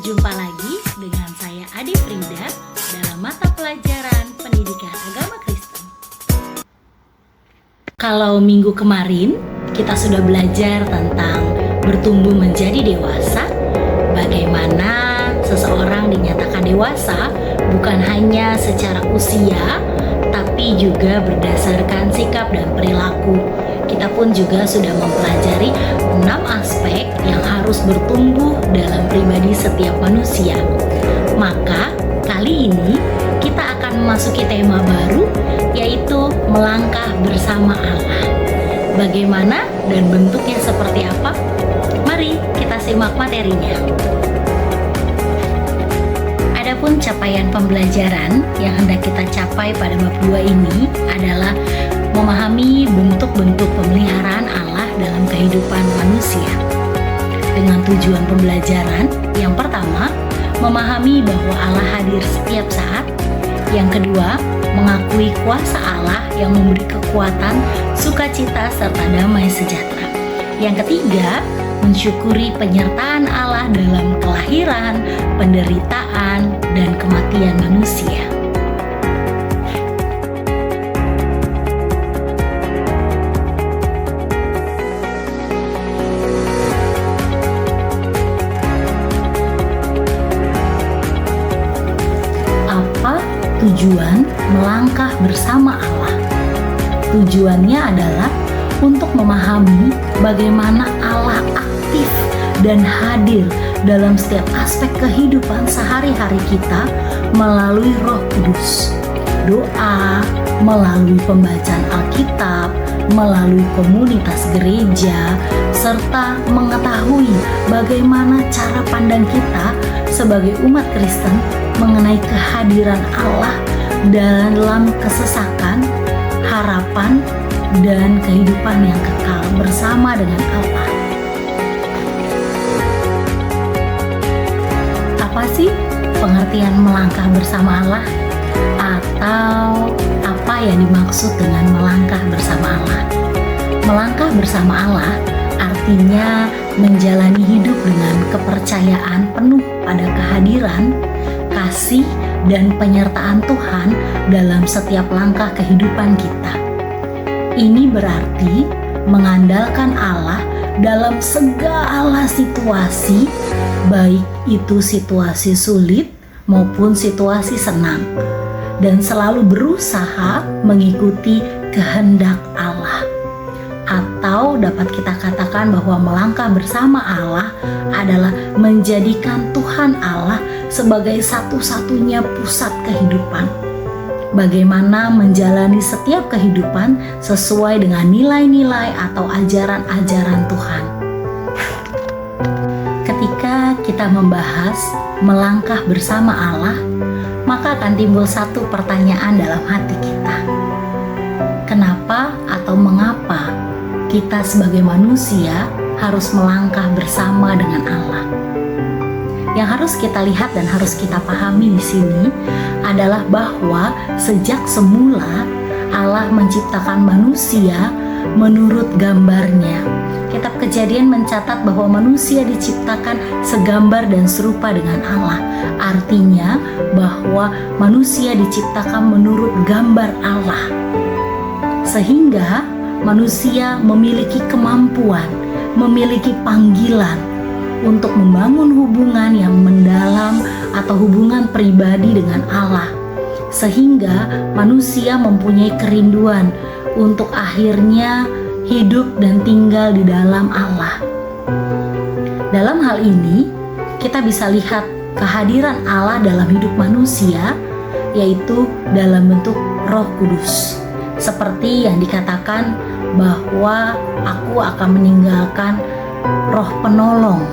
Berjumpa lagi dengan saya Ade Frida dalam mata pelajaran Pendidikan Agama Kristen. Kalau minggu kemarin kita sudah belajar tentang bertumbuh menjadi dewasa, bagaimana seseorang dinyatakan dewasa bukan hanya secara usia, tapi juga berdasarkan sikap dan perilaku. Kita pun juga sudah mempelajari 6 aspek yang harus bertumbuh dalam pribadi setiap manusia. Maka kali ini kita akan memasuki tema baru, yaitu melangkah bersama Allah. Bagaimana dan bentuknya seperti apa? Mari kita simak materinya. Adapun capaian pembelajaran yang hendak kita capai pada bab 2 ini adalah memahami bentuk-bentuk pemeliharaan Allah dalam kehidupan manusia. Dengan tujuan pembelajaran, yang pertama, memahami bahwa Allah hadir setiap saat. Yang kedua, mengakui kuasa Allah yang memberi kekuatan, sukacita, serta damai sejahtera. Yang ketiga, mensyukuri penyertaan Allah dalam kelahiran, penderitaan, dan kematian manusia. Apa tujuan melangkah bersama Allah? Tujuannya adalah untuk memahami bagaimana Allah aktif dan hadir dalam setiap aspek kehidupan sehari-hari kita melalui Roh Kudus. Doa, melalui pembacaan Alkitab, melalui komunitas gereja, serta mengetahui bagaimana cara pandang kita sebagai umat Kristen mengenai kehadiran Allah dalam kesesakan, harapan, dan kehidupan yang kekal bersama dengan Allah. Apa sih pengertian melangkah bersama Allah? Atau apa yang dimaksud dengan melangkah bersama Allah? Melangkah bersama Allah artinya menjalani hidup dengan kepercayaan penuh pada kehadiran, kasih, dan penyertaan Tuhan dalam setiap langkah kehidupan kita. Ini berarti mengandalkan Allah dalam segala situasi, baik itu situasi sulit maupun situasi senang, dan selalu berusaha mengikuti kehendak Allah. Atau dapat kita katakan bahwa melangkah bersama Allah adalah menjadikan Tuhan Allah sebagai satu-satunya pusat kehidupan. Bagaimana menjalani setiap kehidupan sesuai dengan nilai-nilai atau ajaran-ajaran Tuhan. Ketika kita membahas melangkah bersama Allah, maka akan timbul satu pertanyaan dalam hati kita. Kenapa atau mengapa kita sebagai manusia harus melangkah bersama dengan Allah? Yang harus kita lihat dan harus kita pahami di sini adalah bahwa sejak semula Allah menciptakan manusia menurut gambarnya. Kitab Kejadian mencatat bahwa manusia diciptakan segambar dan serupa dengan Allah. Artinya bahwa manusia diciptakan menurut gambar Allah. Sehingga manusia memiliki kemampuan, memiliki panggilan untuk membangun hubungan yang mendalam atau hubungan pribadi dengan Allah, sehingga manusia mempunyai kerinduan untuk akhirnya hidup dan tinggal di dalam Allah. Dalam hal ini, kita bisa lihat kehadiran Allah dalam hidup manusia, yaitu dalam bentuk Roh Kudus. Seperti yang dikatakan bahwa aku akan meninggalkan roh penolong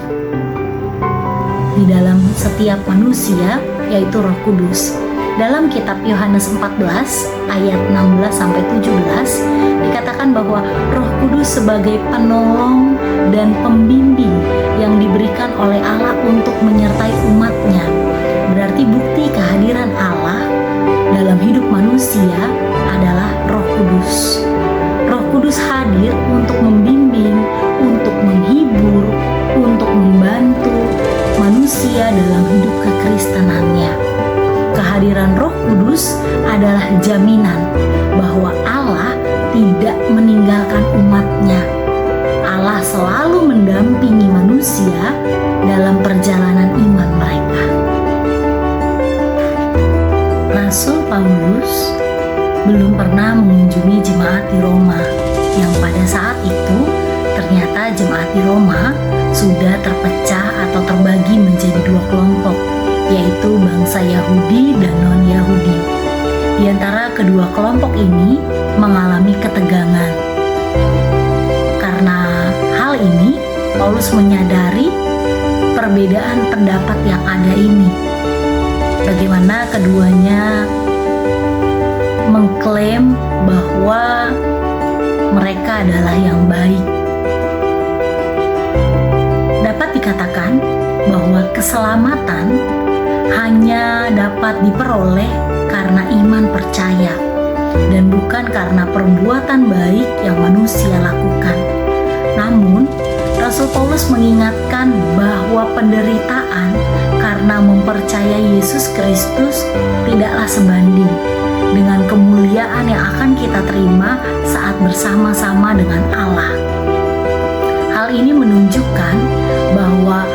di dalam setiap manusia, yaitu Roh Kudus. Dalam kitab Yohanes 14 ayat 16-17 dikatakan bahwa Roh Kudus sebagai penolong dan pembimbing yang diberikan oleh Allah untuk menyertai umatnya. Berarti bukti kehadiran Allah dalam hidup manusia adalah Roh Kudus. Roh Kudus hadir untuk membimbing, untuk menghibur, untuk membantu manusia dalam hidup kekristenannya. Kehadiran Roh Kudus adalah jaminan bahwa Allah tidak meninggalkan umatnya. Allah selalu mendampingi manusia dalam perjalanan iman mereka. Rasul Paulus belum pernah mengunjungi jemaat di Roma, yang pada saat itu ternyata jemaat di Roma sudah terpecah atau terbagi menjadi dua kelompok, yaitu bangsa Yahudi dan non-Yahudi. Di antara kedua kelompok ini mengalami ketegangan. Karena hal ini, Paulus menyadari perbedaan pendapat yang ada ini. Bagaimana keduanya mengklaim bahwa mereka adalah yang baik. Dapat dikatakan bahwa keselamatan hanya dapat diperoleh karena iman percaya dan bukan karena perbuatan baik yang manusia lakukan. Namun, Rasul Paulus mengingatkan bahwa penderitaan karena mempercayai Yesus Kristus tidaklah sebanding dengan kemuliaan yang akan kita terima saat bersama-sama dengan Allah. Hal ini menunjukkan bahwa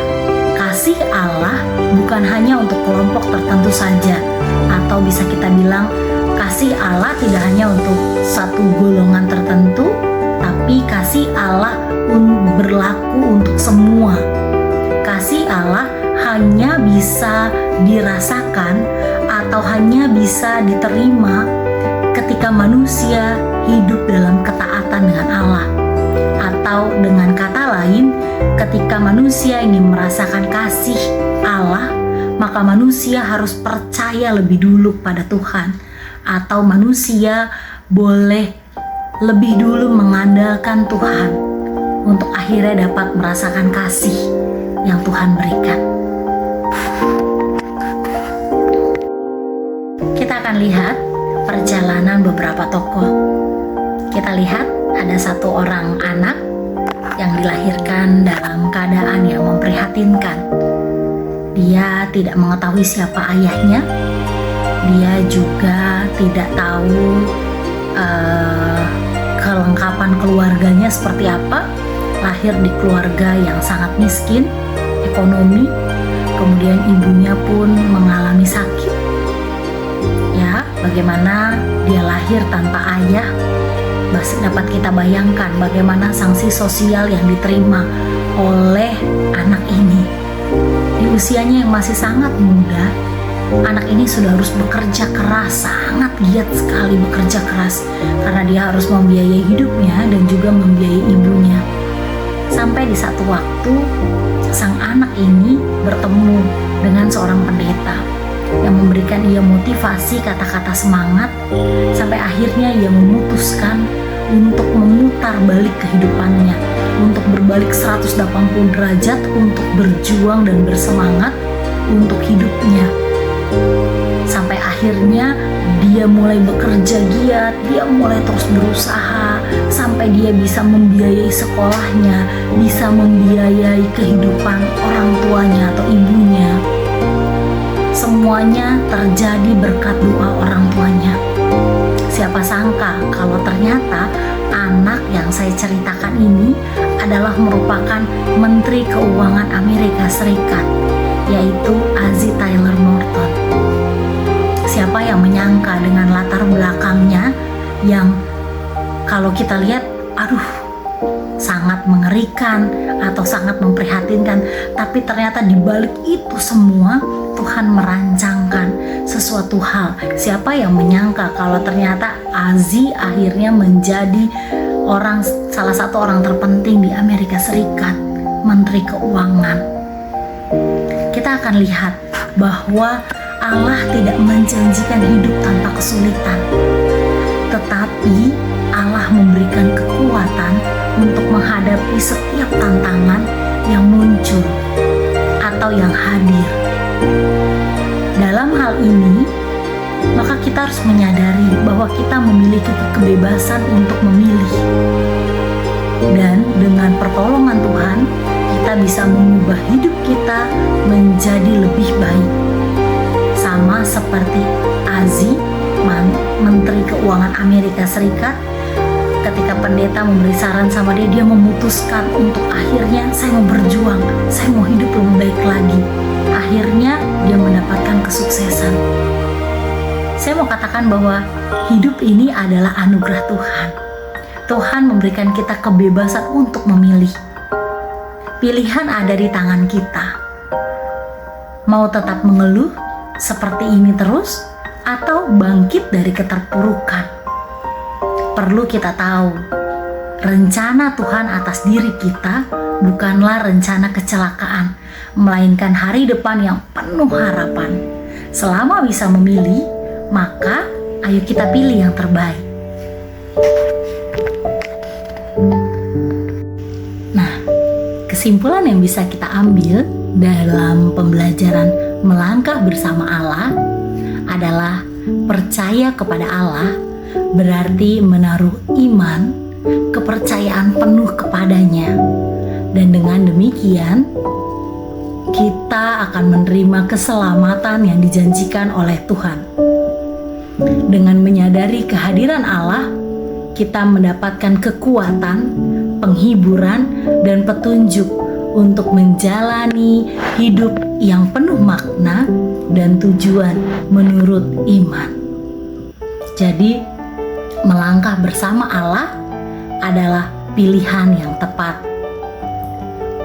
kasih Allah bukan hanya untuk kelompok tertentu saja, atau bisa kita bilang kasih Allah tidak hanya untuk satu golongan tertentu, tapi kasih Allah berlaku untuk semua. Kasih Allah hanya bisa dirasakan atau hanya bisa diterima ketika manusia hidup dalam ketaatan dengan Allah. Atau dengan kata lain, ketika manusia ingin merasakan kasih Allah, maka manusia harus percaya lebih dulu pada Tuhan, atau manusia boleh lebih dulu mengandalkan Tuhan untuk akhirnya dapat merasakan kasih yang Tuhan berikan. Kita akan lihat perjalanan beberapa tokoh. Kita lihat ada satu orang anak yang dilahirkan dalam keadaan yang memprihatinkan. Dia tidak mengetahui siapa ayahnya. Dia juga tidak tahu kelengkapan keluarganya seperti apa. Lahir di keluarga yang sangat miskin ekonomi, kemudian ibunya pun mengalami sakit. Ya, bagaimana dia lahir tanpa ayah? Dapat kita bayangkan bagaimana sanksi sosial yang diterima oleh anak ini. Di usianya yang masih sangat muda, anak ini sudah harus bekerja keras, sangat giat sekali bekerja keras, karena dia harus membiayai hidupnya dan juga membiayai ibunya. Sampai di satu waktu, sang anak ini bertemu dengan seorang pendeta yang memberikan ia motivasi, kata-kata semangat, sampai akhirnya ia memutuskan untuk memutar balik kehidupannya, untuk berbalik 180 derajat, untuk berjuang dan bersemangat untuk hidupnya. Sampai akhirnya dia mulai bekerja giat, dia mulai terus berusaha, sampai dia bisa membiayai sekolahnya, bisa membiayai kehidupan orang tuanya atau ibunya. Semuanya terjadi berkat doa orang tuanya. Siapa sangka kalau ternyata anak yang saya ceritakan ini adalah merupakan Menteri Keuangan Amerika Serikat, yaitu Ozzie Taylor Morton. Siapa yang menyangka dengan latar belakangnya yang kalau kita lihat, sangat mengerikan atau sangat memprihatinkan, tapi ternyata di balik itu semua Tuhan merancangkan sesuatu hal. Siapa yang menyangka kalau ternyata Ozzie akhirnya menjadi salah satu orang terpenting di Amerika Serikat, Menteri Keuangan. Kita akan lihat bahwa Allah tidak menjanjikan hidup tanpa kesulitan, tetapi Allah memberikan kekuatan untuk menghadapi setiap tantangan yang muncul atau yang hadir. Dalam hal ini, maka kita harus menyadari bahwa kita memiliki kebebasan untuk memilih. Dan dengan pertolongan Tuhan, kita kita bisa mengubah hidup kita menjadi lebih baik. Sama seperti Azi, Menteri Keuangan Amerika Serikat, ketika pendeta memberi saran sama dia memutuskan untuk akhirnya saya mau berjuang, saya mau hidup lebih baik lagi. Akhirnya dia mendapatkan kesuksesan. Saya mau katakan bahwa hidup ini adalah anugerah Tuhan. Tuhan memberikan kita kebebasan untuk memilih. Pilihan ada di tangan kita. Mau tetap mengeluh seperti ini terus, atau bangkit dari keterpurukan. Perlu kita tahu, rencana Tuhan atas diri kita bukanlah rencana kecelakaan, melainkan hari depan yang penuh harapan. Selama bisa memilih, maka ayo kita pilih yang terbaik. Nah, kesimpulan yang bisa kita ambil dalam pembelajaran melangkah bersama Allah adalah percaya kepada Allah berarti menaruh iman, kepercayaan penuh kepadanya. Dan dengan demikian, kita akan menerima keselamatan yang dijanjikan oleh Tuhan. Dengan menyadari kehadiran Allah, kita mendapatkan kekuatan, penghiburan, dan petunjuk untuk menjalani hidup yang penuh makna dan tujuan menurut iman. Jadi, melangkah bersama Allah adalah pilihan yang tepat.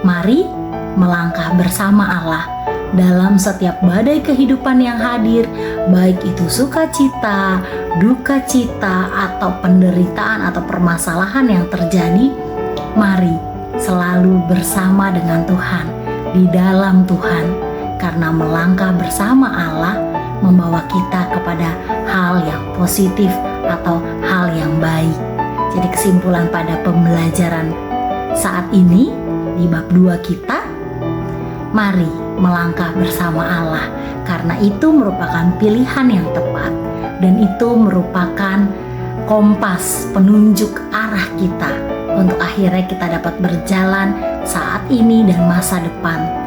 Mari melangkah bersama Allah dalam setiap badai kehidupan yang hadir, baik itu sukacita, duka cita, atau penderitaan atau permasalahan yang terjadi. Mari selalu bersama dengan Tuhan, di dalam Tuhan, karena melangkah bersama Allah membawa kita kepada hal yang positif atau hal yang baik. Jadi kesimpulan pada pembelajaran saat ini di bab 2 kita, mari melangkah bersama Allah, karena itu merupakan pilihan yang tepat dan itu merupakan kompas penunjuk arah kita untuk akhirnya kita dapat berjalan saat ini dan masa depan